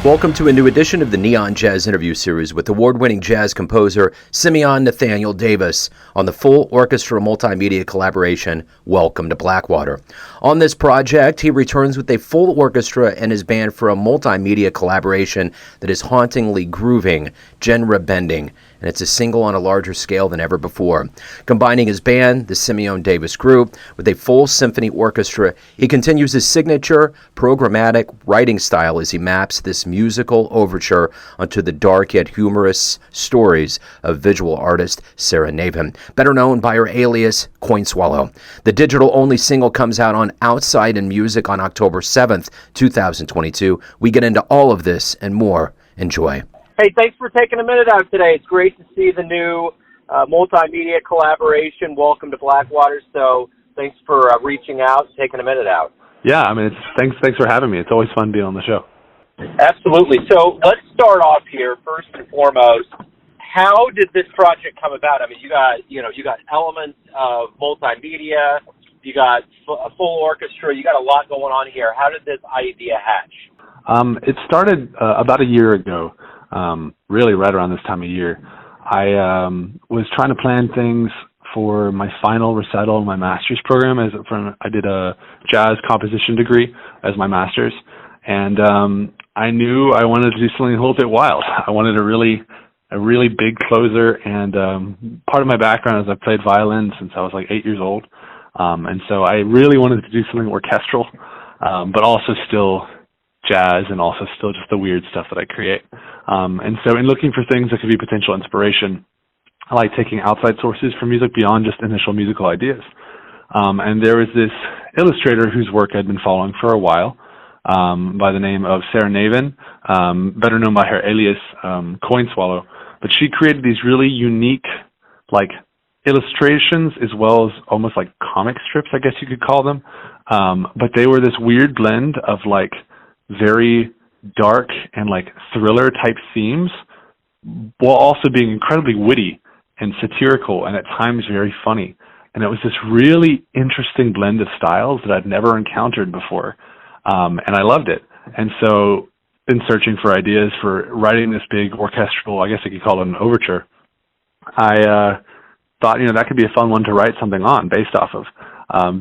Welcome to a new edition of the Neon Jazz Interview Series with award-winning jazz composer Simeon Nathanael Davis on the full orchestra multimedia collaboration, Welcome to Blackwater. On this project, he returns with a full orchestra and his band for a multimedia collaboration that is hauntingly grooving, genre-bending, and it's a single on a larger scale than ever before. Combining his band, the Simeon Davis Group, with a full symphony orchestra, he continues his signature, programmatic writing style as he maps this musical overture onto the dark yet humorous stories of visual artist Sarah Navin, better known by her alias Coinswallow. The digital-only single comes out on Outside in Music on October 7th, 2022. We get into all of this and more. Enjoy. Hey, thanks for taking a minute out today. It's great to see the new multimedia collaboration, Welcome to Blackwater. So thanks for reaching out and taking a minute out. Yeah, I mean, thanks for having me. It's always fun being on the show. Absolutely. So let's start off here. First and foremost, how did this project come about? I mean, you got elements of multimedia, you got a full orchestra, you got a lot going on here. How did this idea hatch? It started about a year ago, really right around this time of year. I was trying to plan things for my final recital in my master's program. I did a jazz composition degree as my master's, and I knew I wanted to do something a little bit wild. I wanted a really big closer, and part of my background is I played violin since I was like 8 years old, and so I really wanted to do something orchestral, but also still jazz and also still just the weird stuff that I create. And so in looking for things that could be potential inspiration, I like taking outside sources for music beyond just initial musical ideas. And there was this illustrator whose work I'd been following for a while, by the name of Sarah Navin, better known by her alias Coinswallow. But she created these really unique, like, illustrations as well as almost like comic strips, I guess you could call them. But they were this weird blend of like very dark and like thriller type themes, while also being incredibly witty and satirical and at times very funny. And it was this really interesting blend of styles that I'd never encountered before. And I loved it. And so in searching for ideas for writing this big orchestral, I guess I could call it an overture, I thought, that could be a fun one to write something on based off of.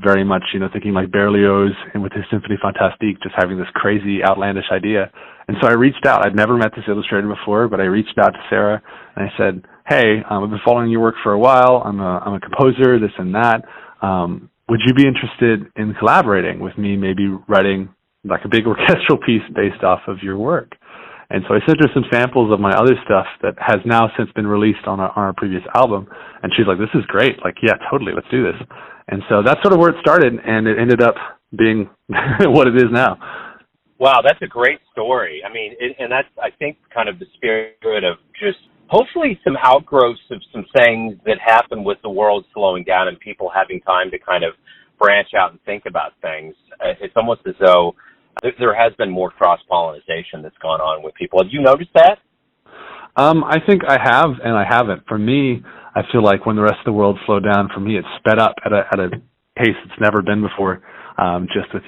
Very much, thinking like Berlioz and with his Symphonie Fantastique, just having this crazy, outlandish idea. And so I reached out. I'd never met this illustrator before, but I reached out to Sarah and I said, hey, I've been following your work for a while. I'm a composer, this and that. Would you be interested in collaborating with me, maybe writing like a big orchestral piece based off of your work? And so I sent her some samples of my other stuff that has now since been released on our previous album. And she's like, this is great. Like, yeah, totally. Let's do this. And so that's sort of where it started, and it ended up being what it is now. Wow, that's a great story. I mean, and that's, I think, kind of the spirit of just hopefully some outgrowths of some things that happen with the world slowing down and people having time to kind of branch out and think about things. It's almost as though there has been more cross-pollination that's gone on with people. Have you noticed that? I think I have and I haven't. For me, I feel like when the rest of the world slowed down, for me, it sped up at a pace it's never been before, just with,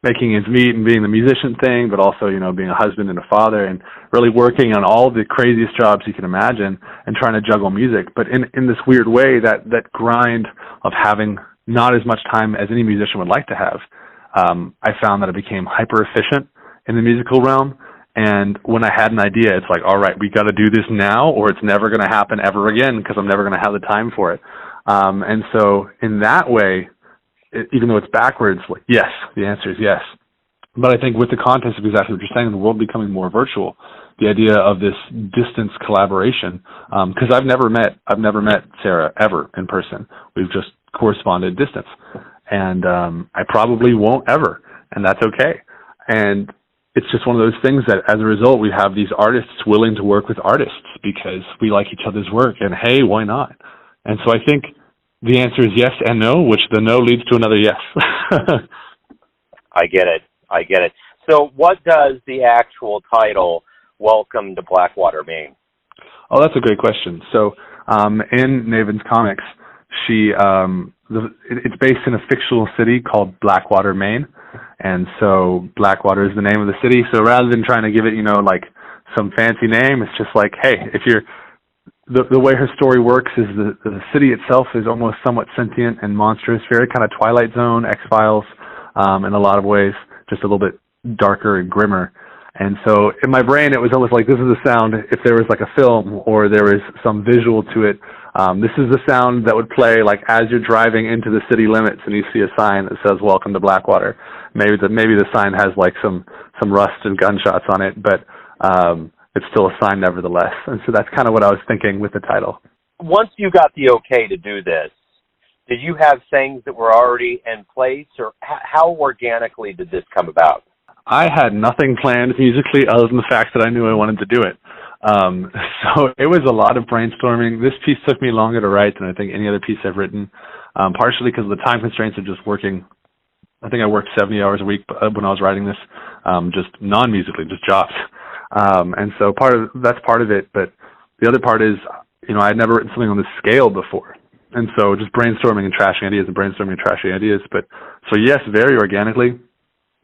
making ends meet and being the musician thing, but also, being a husband and a father and really working on all the craziest jobs you can imagine and trying to juggle music. But in this weird way, that grind of having not as much time as any musician would like to have, I found that it became hyper efficient in the musical realm. And when I had an idea, it's like, all right, we got to do this now or it's never going to happen ever again because I'm never going to have the time for it. And so in that way, even though it's backwards, like, yes, the answer is yes. But I think with the context of exactly what you're saying, the world becoming more virtual, the idea of this distance collaboration, because I've never met Sarah ever in person. We've just corresponded distance. And I probably won't ever, and that's okay. And it's just one of those things that as a result, we have these artists willing to work with artists because we like each other's work, and hey, why not? And so I think the answer is yes and no, which the no leads to another yes. I get it. So what does the actual title, Welcome to Blackwater, mean? Oh, that's a great question. So in Navin's comics, It's based in a fictional city called Blackwater, Maine, and so Blackwater is the name of the city. So rather than trying to give it, like some fancy name, it's just like, hey, if you're the way her story works is the city itself is almost somewhat sentient and monstrous, very kind of Twilight Zone, X-Files, in a lot of ways, just a little bit darker and grimmer. And so in my brain, it was almost like this is the sound if there was like a film or there was some visual to it. This is the sound that would play like as you're driving into the city limits and you see a sign that says "Welcome to Blackwater." Maybe the sign has like some rust and gunshots on it, but it's still a sign nevertheless. And so that's kind of what I was thinking with the title. Once you got the okay to do this, did you have things that were already in place, or how organically did this come about? I had nothing planned musically other than the fact that I knew I wanted to do it. So it was a lot of brainstorming. This piece took me longer to write than I think any other piece I've written, partially because of the time constraints of just working. I think I worked 70 hours a week when I was writing this, just non-musically, just jobs. And so that's part of it. But the other part is, I had never written something on this scale before. And so just brainstorming and trashing ideas and brainstorming and trashing ideas. But so yes, very organically.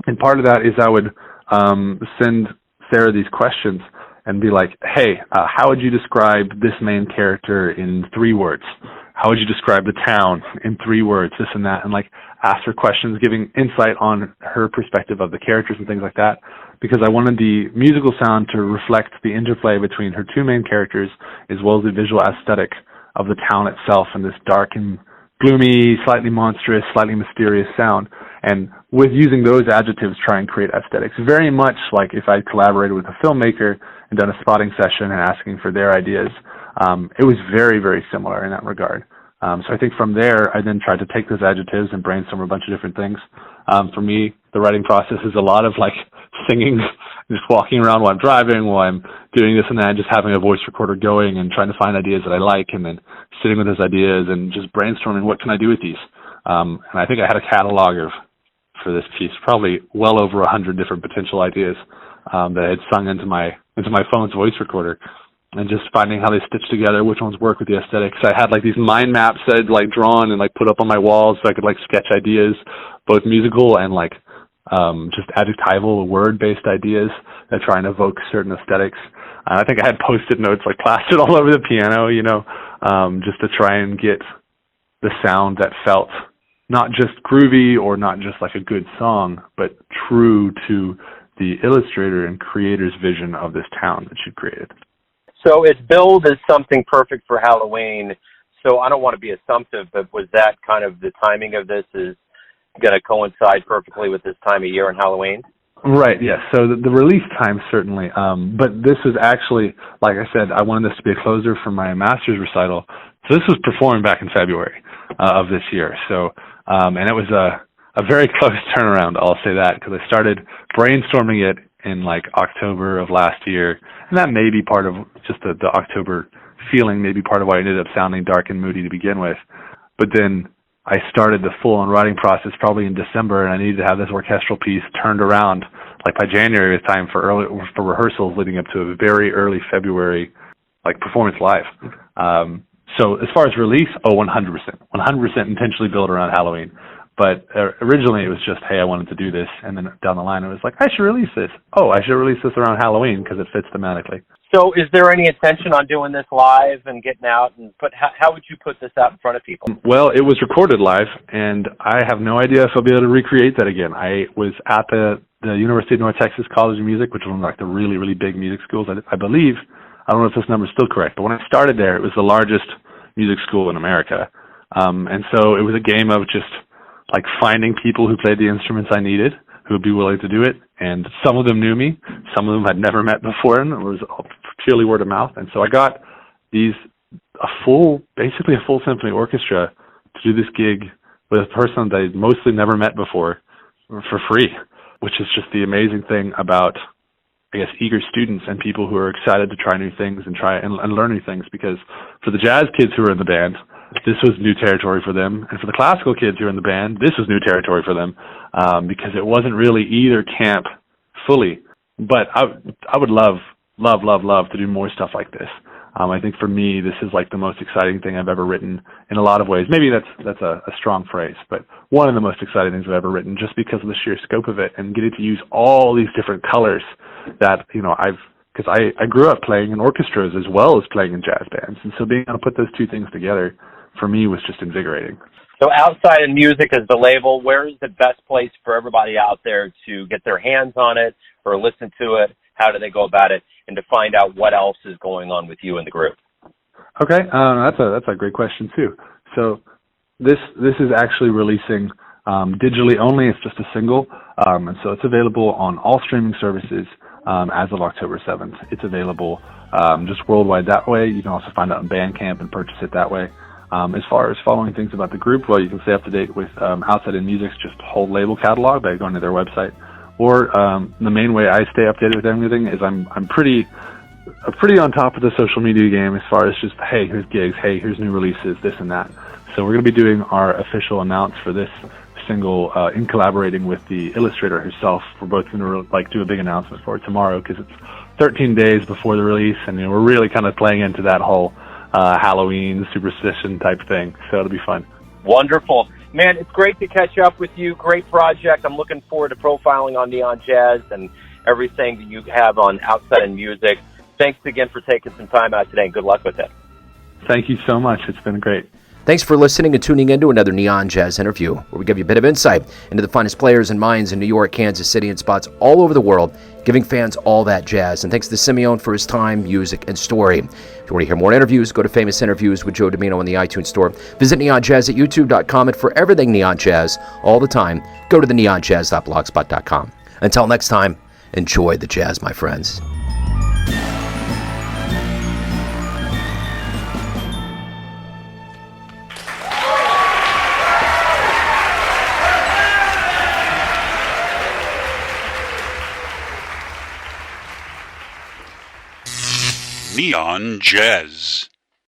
And part of that is I would send Sarah these questions and be like, hey, how would you describe this main character in 3 words? How would you describe the town in 3 words, this and that? And like ask her questions, giving insight on her perspective of the characters and things like that, because I wanted the musical sound to reflect the interplay between her 2 main characters as well as the visual aesthetic of the town itself and this dark and gloomy, slightly monstrous, slightly mysterious sound. And with using those adjectives, try and create aesthetics. Very much like if I collaborated with a filmmaker and done a spotting session and asking for their ideas. It was very, very similar in that regard. So I think from there, I then tried to take those adjectives and brainstorm a bunch of different things. For me, the writing process is a lot of like singing, just walking around while I'm driving, while I'm doing this and that, just having a voice recorder going and trying to find ideas that I like, and then sitting with those ideas and just brainstorming, what can I do with these? And I think I had a catalog for this piece, probably well over 100 different potential ideas that I had sung into my phone's voice recorder, and just finding how they stitch together, which ones work with the aesthetics. I had like these mind maps that I'd like drawn and like put up on my walls so I could like sketch ideas, both musical and like just adjectival word-based ideas that try and evoke certain aesthetics. I think I had Post-it notes like plastered all over the piano, just to try and get the sound that felt not just groovy or not just like a good song, but true to the illustrator and creator's vision of this town that she created. So it's billed as something perfect for Halloween. So I don't want to be assumptive, but was that kind of the timing of this is going to coincide perfectly with this time of year and Halloween? Right, yes. So the release time, certainly. But this was actually, like I said, I wanted this to be a closer for my master's recital. So this was performed back in February of this year. So, and it was a very close turnaround, I'll say that, because I started brainstorming it in like October of last year. And that may be part of just the October feeling, maybe part of why it ended up sounding dark and moody to begin with. But then I started the full-on writing process probably in December, and I needed to have this orchestral piece turned around. Like by January, it was time for rehearsals leading up to a very early February, like performance live. So as far as release, 100%. 100% intentionally built around Halloween. But originally it was just, hey, I wanted to do this. And then down the line it was like, I should release this. Oh, I should release this around Halloween because it fits thematically. So is there any intention on doing this live and getting out and how would you put this out in front of people? Well, it was recorded live, and I have no idea if I'll be able to recreate that again. I was at the University of North Texas College of Music, which is one of like the really, really big music schools. I believe, I don't know if this number is still correct, but when I started there, it was the largest music school in America. And so it was a game of just like finding people who played the instruments I needed, who would be willing to do it. And some of them knew me. Some of them I'd never met before, and it was purely word of mouth. And so I got basically a full symphony orchestra to do this gig with a person that I'd mostly never met before for free, which is just the amazing thing about, I guess, eager students and people who are excited to try new things and try and learn new things. Because for the jazz kids who were in the band, this was new territory for them. And for the classical kids who were in the band, this was new territory for them, because it wasn't really either camp fully. But I would love to do more stuff like this. I think for me, this is like the most exciting thing I've ever written in a lot of ways. Maybe that's a strong phrase, but one of the most exciting things I've ever written, just because of the sheer scope of it and getting to use all these different colors that, because I grew up playing in orchestras as well as playing in jazz bands. And so being able to put those two things together for me was just invigorating. So Outside in Music is the label. Where is the best place for everybody out there to get their hands on it or listen to it? How do they go about it? And to find out what else is going on with you and the group? Okay, that's a great question too. So this is actually releasing digitally only. It's just a single, and so it's available on all streaming services as of October 7th. It's available just worldwide that way. You can also find it on Bandcamp and purchase it that way. As far as following things about the group, well, you can stay up to date with Outside in Music's just whole label catalog by going to their website. Or the main way I stay updated with everything is I'm pretty on top of the social media game as far as just, hey, here's gigs, hey, here's new releases, this and that. So we're going to be doing our official announce for this single in collaborating with the illustrator herself. We're both going to do a big announcement for it tomorrow because it's 13 days before the release, and we're really kind of playing into that whole Halloween superstition type thing. So it'll be fun. Wonderful. Man, it's great to catch up with you. Great project. I'm looking forward to profiling on Neon Jazz and everything that you have on Outside in Music. Thanks again for taking some time out today, and good luck with it. Thank you so much. It's been great. Thanks for listening and tuning in to another Neon Jazz interview, where we give you a bit of insight into the finest players and minds in New York, Kansas City, and spots all over the world, giving fans all that jazz. And thanks to Simeon for his time, music, and story. If you want to hear more interviews, go to Famous Interviews with Joe Domino in the iTunes Store. Visit neonjazz at youtube.com, and for everything Neon Jazz all the time, go to the neonjazz.blogspot.com. Until next time, enjoy the jazz, my friends. Neon Jazz.